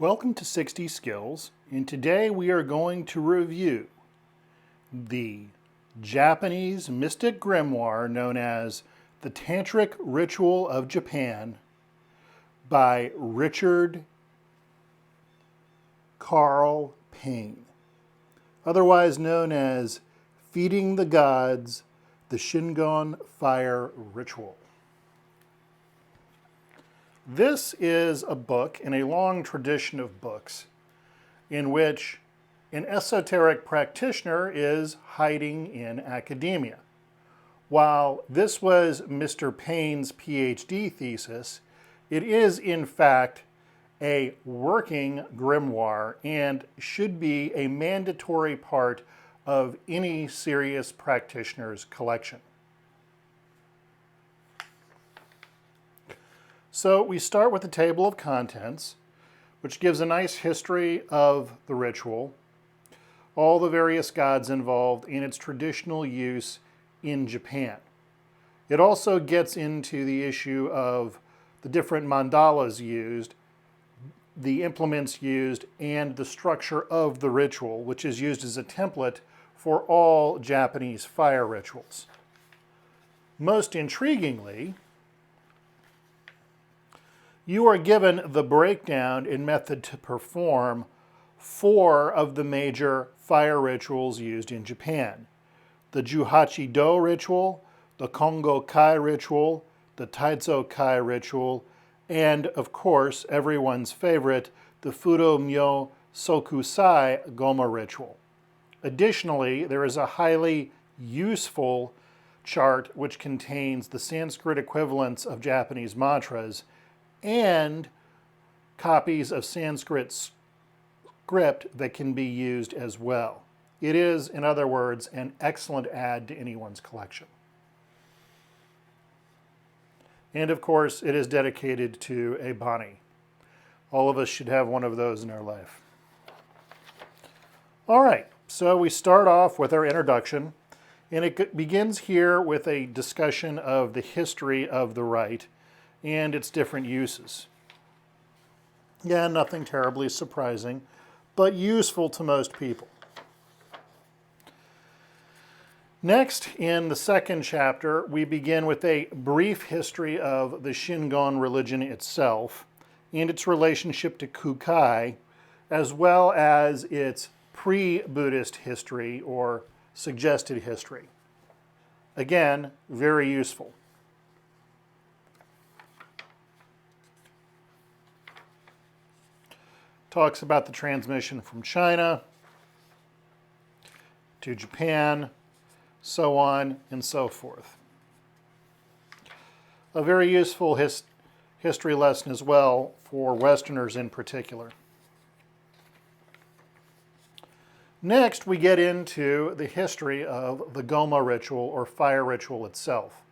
Welcome to 60 Skills, and today we are going to review the Japanese mystic grimoire known as the Tantric Ritual of Japan by Richard Karl Payne, otherwise known as Feeding the Gods, the Shingon Fire Ritual. This is a book in a long tradition of books in which an esoteric practitioner is hiding in academia. While this was Mr. Payne's PhD thesis, it is in fact a working grimoire and should be a mandatory part of any serious practitioner's collection. So we start with the table of contents, which gives a nice history of the ritual, all the various gods involved in its traditional use in Japan. It also gets into the issue of the different mandalas used, the implements used, and the structure of the ritual, which is used as a template for all Japanese fire rituals. Most intriguingly, you are given the breakdown and method to perform 4 of the major fire rituals used in Japan: the Juhachi-do ritual, the Kongo-kai ritual, the Taizo-kai ritual, and of course, everyone's favorite, the Fudo-myo Sokusai goma ritual. Additionally, there is a highly useful chart which contains the Sanskrit equivalents of Japanese mantras and copies of Sanskrit script that can be used as well. It is, in other words, an excellent add to anyone's collection. And of course, it is dedicated to a Bani. All of us should have one of those in our life. All right, so we start off with our introduction, and it begins here with a discussion of the history of the rite and its different uses. Yeah, nothing terribly surprising, but useful to most people. Next, in the second chapter, we begin with a brief history of the Shingon religion itself and its relationship to Kukai, as well as its pre-Buddhist history or suggested history. Again, very useful. Talks about the transmission from China to Japan, so on and so forth. A very useful history lesson as well for Westerners in particular. Next, we get into the history of the goma ritual or fire ritual itself.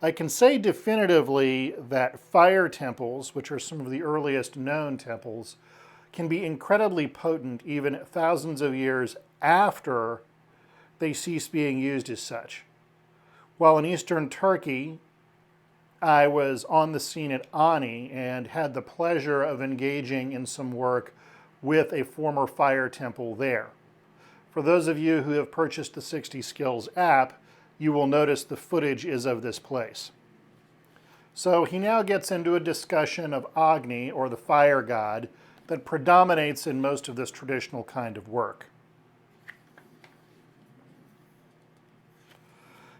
I can say definitively that fire temples, which are some of the earliest known temples, can be incredibly potent even thousands of years after they cease being used as such. While in Eastern Turkey, I was on the scene at Ani and had the pleasure of engaging in some work with a former fire temple there. For those of you who have purchased the 60 Skills app, you will notice the footage is of this place. So he now gets into a discussion of Agni, or the fire god, that predominates in most of this traditional kind of work.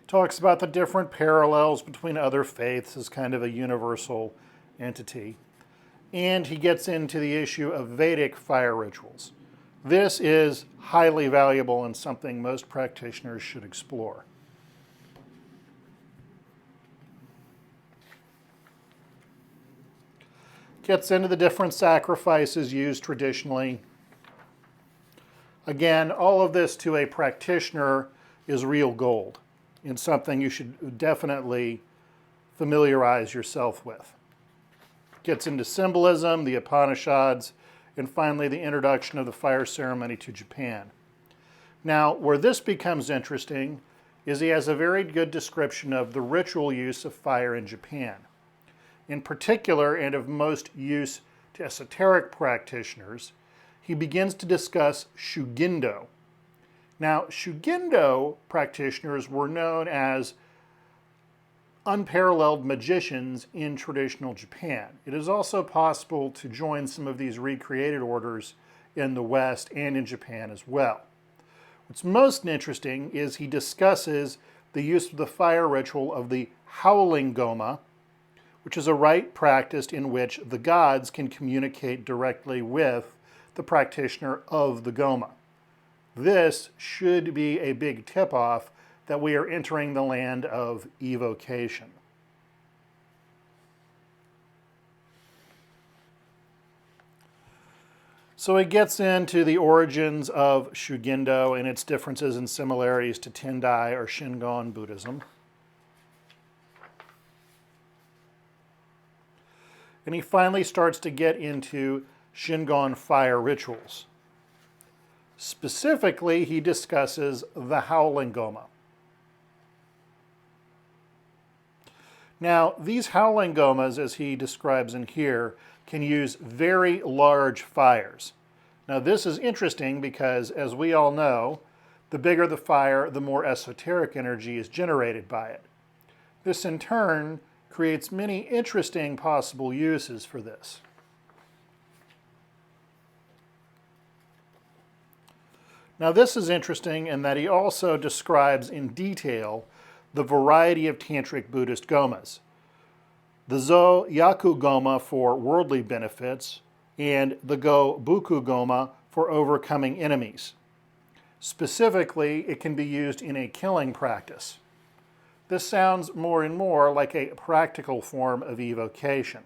Talks about the different parallels between other faiths as kind of a universal entity. And he gets into the issue of Vedic fire rituals. This is highly valuable and something most practitioners should explore. Gets into the different sacrifices used traditionally. Again, all of this to a practitioner is real gold and something you should definitely familiarize yourself with. Gets into symbolism, the Upanishads, and finally the introduction of the fire ceremony to Japan. Now, where this becomes interesting is he has a very good description of the ritual use of fire in Japan. In particular, and of most use to esoteric practitioners, he begins to discuss shugendo. Now, shugendo practitioners were known as unparalleled magicians in traditional Japan. It is also possible to join some of these recreated orders in the West and in Japan as well. What's most interesting is he discusses the use of the fire ritual of the howling goma, which is a rite practiced in which the gods can communicate directly with the practitioner of the goma. This should be a big tip-off that we are entering the land of evocation. So it gets into the origins of shugendo and its differences and similarities to Tendai or Shingon Buddhism. And he finally starts to get into Shingon fire rituals. Specifically, he discusses the howling goma. Now, these howling gomas, as he describes in here, can use very large fires. Now, this is interesting because, as we all know, the bigger the fire, the more esoteric energy is generated by it. This, in turn, creates many interesting possible uses for this. Now, this is interesting in that he also describes in detail the variety of Tantric Buddhist gomas. The Zo Yaku goma for worldly benefits, and the Go Buku goma for overcoming enemies. Specifically, it can be used in a killing practice. This sounds more and more like a practical form of evocation.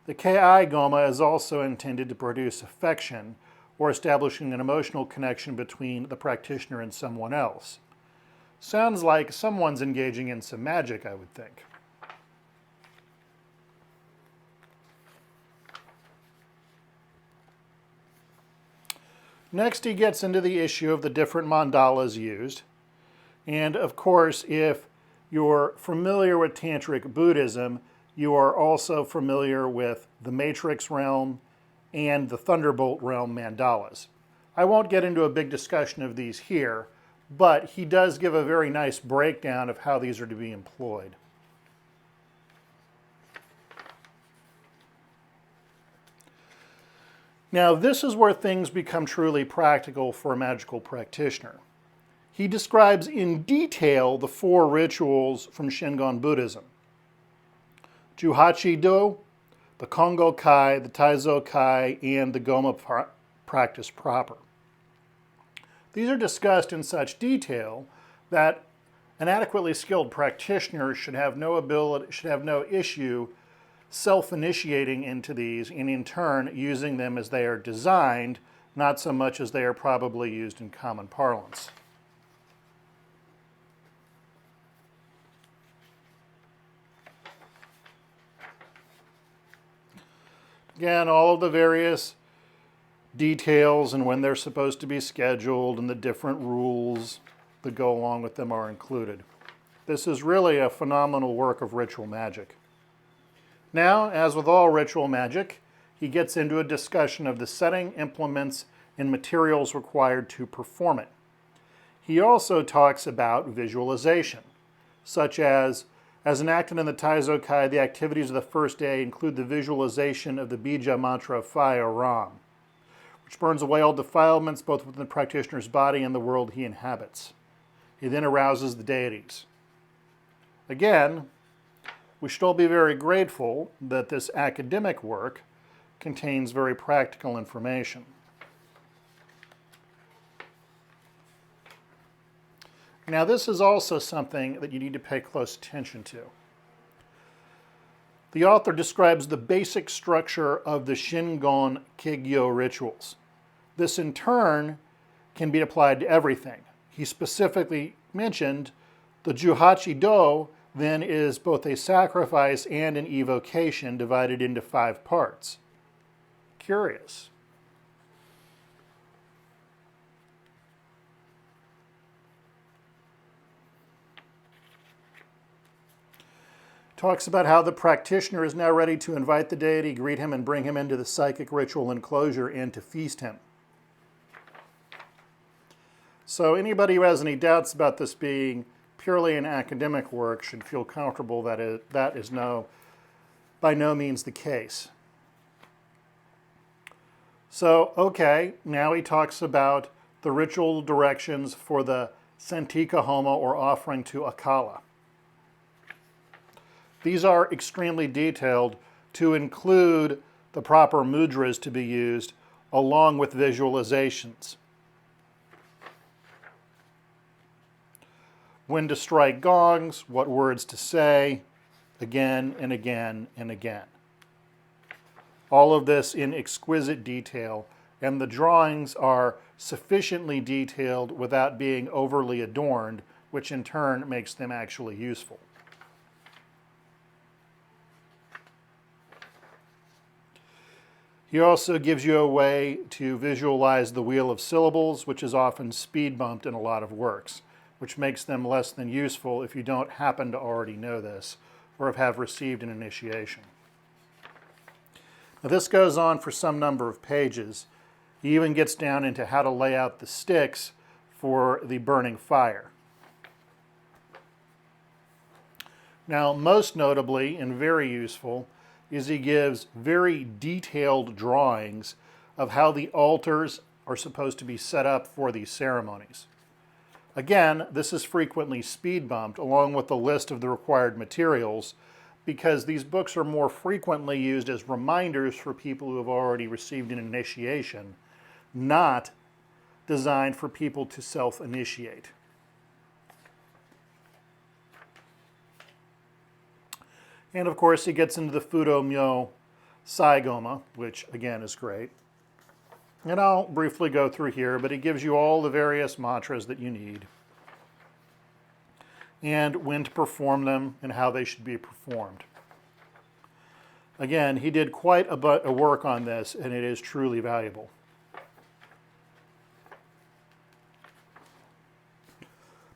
The Ki goma is also intended to produce affection or establishing an emotional connection between the practitioner and someone else. Sounds like someone's engaging in some magic, I would think. Next, he gets into the issue of the different mandalas used. And of course, if you're familiar with Tantric Buddhism, you are also familiar with the Matrix realm and the Thunderbolt realm mandalas. I won't get into a big discussion of these here, but he does give a very nice breakdown of how these are to be employed. Now, this is where things become truly practical for a magical practitioner. He describes in detail the 4 rituals from Shingon Buddhism: Juhachi-do, the Kongo Kai, the Taizo Kai, and the Goma practice proper. These are discussed in such detail that an adequately skilled practitioner should have no issue self-initiating into these and in turn using them as they are designed, not so much as they are probably used in common parlance. Again, all of the various details and when they're supposed to be scheduled and the different rules that go along with them are included. This is really a phenomenal work of ritual magic. Now, as with all ritual magic, he gets into a discussion of the setting, implements, and materials required to perform it. He also talks about visualization, such as enacted in the Taizo Kai, the activities of the first day include the visualization of the bija mantra of fire Ram, which burns away all defilements both within the practitioner's body and the world he inhabits. He then arouses the deities. Again, we should all be very grateful that this academic work contains very practical information. Now, this is also something that you need to pay close attention to. The author describes the basic structure of the Shingon Kegyo rituals. This, in turn, can be applied to everything. He specifically mentioned the Juhachi-do then is both a sacrifice and an evocation divided into 5 parts. Curious. Talks about how the practitioner is now ready to invite the deity, greet him, and bring him into the psychic ritual enclosure and to feast him. So anybody who has any doubts about this being purely an academic work should feel comfortable that that is by no means the case. So, okay, now he talks about the ritual directions for the Santika Homa, or offering to Akala. These are extremely detailed to include the proper mudras to be used along with visualizations. When to strike gongs, what words to say, again and again and again. All of this in exquisite detail, and the drawings are sufficiently detailed without being overly adorned, which in turn makes them actually useful. He also gives you a way to visualize the wheel of syllables, which is often speed bumped in a lot of works, which makes them less than useful if you don't happen to already know this or have received an initiation. Now, this goes on for some number of pages. He even gets down into how to lay out the sticks for the burning fire. Now, most notably and very useful is he gives very detailed drawings of how the altars are supposed to be set up for these ceremonies. Again, this is frequently speed bumped along with the list of the required materials, because these books are more frequently used as reminders for people who have already received an initiation, not designed for people to self-initiate. And of course, he gets into the Fudo Myo Sai Goma, which again is great. And I'll briefly go through here, but he gives you all the various mantras that you need, and when to perform them and how they should be performed. Again, he did quite a bit of work on this, and it is truly valuable.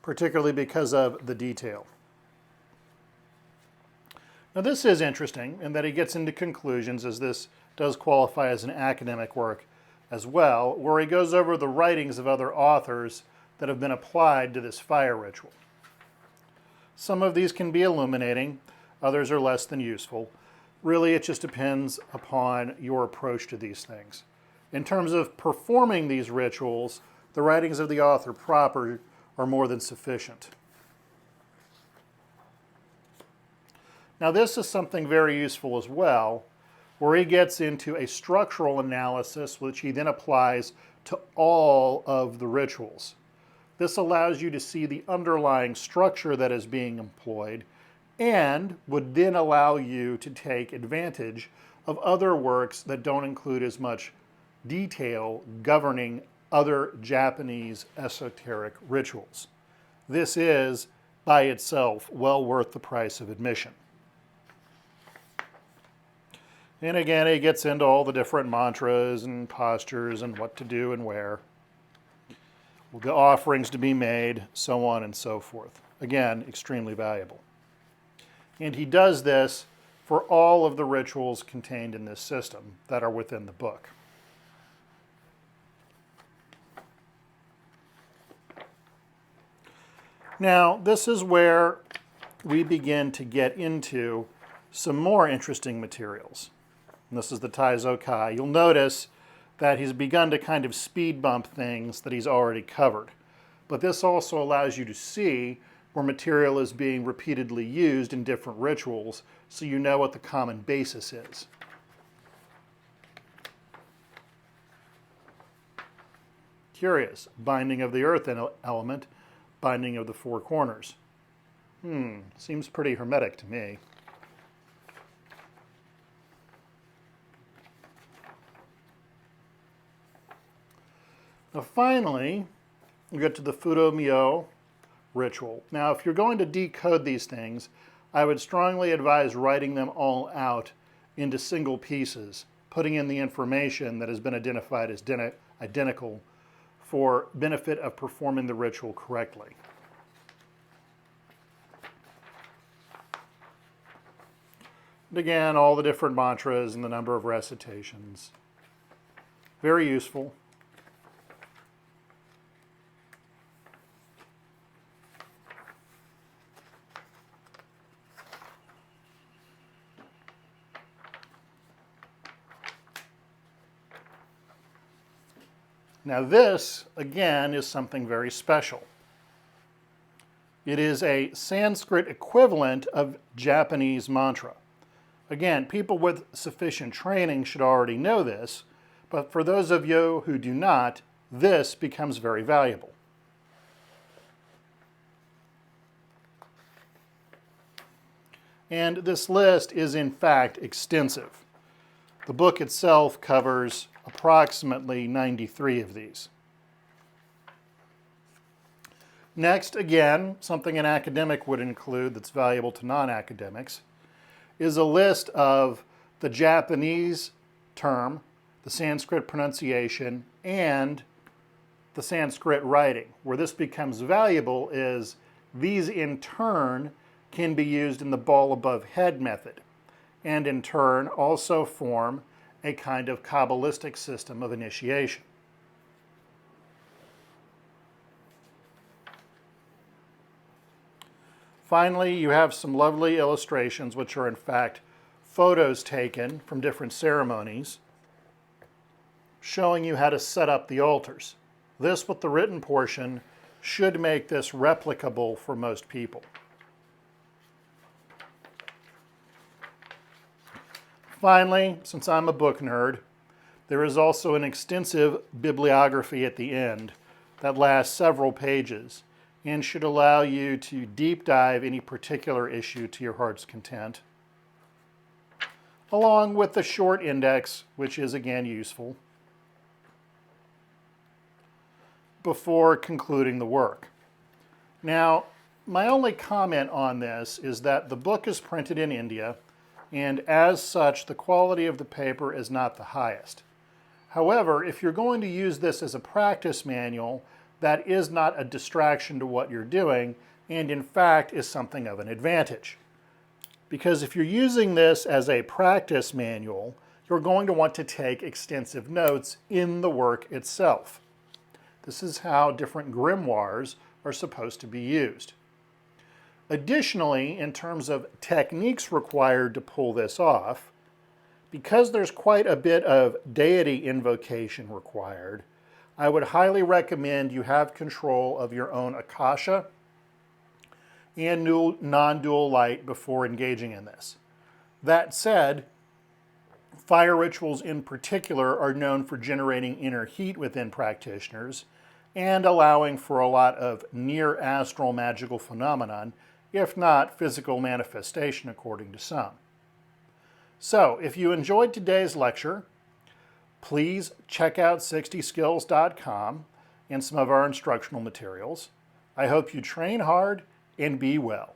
Particularly because of the detail. Now, this is interesting in that he gets into conclusions, as this does qualify as an academic work as well, where he goes over the writings of other authors that have been applied to this fire ritual. Some of these can be illuminating, others are less than useful. Really, it just depends upon your approach to these things. In terms of performing these rituals, the writings of the author proper are more than sufficient. Now, this is something very useful as well, where he gets into a structural analysis, which he then applies to all of the rituals. This allows you to see the underlying structure that is being employed, and would then allow you to take advantage of other works that don't include as much detail governing other Japanese esoteric rituals. This is, by itself, well worth the price of admission. And again, he gets into all the different mantras and postures and what to do and where, the offerings to be made, so on and so forth. Again, extremely valuable. And he does this for all of the rituals contained in this system that are within the book. Now, this is where we begin to get into some more interesting materials. And this is the Taizo Kai. You'll notice that he's begun to kind of speed bump things that he's already covered. But this also allows you to see where material is being repeatedly used in different rituals, so you know what the common basis is. Curious. Binding of the earth element, binding of the four corners. Seems pretty hermetic to me. Now finally, we get to the Fudo Myo ritual. Now, if you're going to decode these things, I would strongly advise writing them all out into single pieces, putting in the information that has been identified as identical for benefit of performing the ritual correctly. And again, all the different mantras and the number of recitations. Very useful. Now this, again, is something very special. It is a Sanskrit equivalent of Japanese mantra. Again, people with sufficient training should already know this, but for those of you who do not, this becomes very valuable. And this list is in fact extensive. The book itself covers approximately 93 of these. Next, again, something an academic would include that's valuable to non-academics, is a list of the Japanese term, the Sanskrit pronunciation, and the Sanskrit writing. Where this becomes valuable is these in turn can be used in the ball above head method, and in turn also form a kind of Kabbalistic system of initiation. Finally, you have some lovely illustrations, which are in fact photos taken from different ceremonies, showing you how to set up the altars. This, with the written portion, should make this replicable for most people. Finally, since I'm a book nerd, there is also an extensive bibliography at the end that lasts several pages and should allow you to deep dive any particular issue to your heart's content, along with the short index, which is again useful, before concluding the work. Now, my only comment on this is that the book is printed in India, and as such, the quality of the paper is not the highest. However, if you're going to use this as a practice manual, that is not a distraction to what you're doing, and in fact is something of an advantage. Because if you're using this as a practice manual, you're going to want to take extensive notes in the work itself. This is how different grimoires are supposed to be used. Additionally, in terms of techniques required to pull this off, because there's quite a bit of deity invocation required, I would highly recommend you have control of your own akasha and non-dual light before engaging in this. That said, fire rituals in particular are known for generating inner heat within practitioners and allowing for a lot of near astral magical phenomenon, if not physical manifestation according to some. So, if you enjoyed today's lecture, please check out SixtySkills.com and some of our instructional materials. I hope you train hard and be well.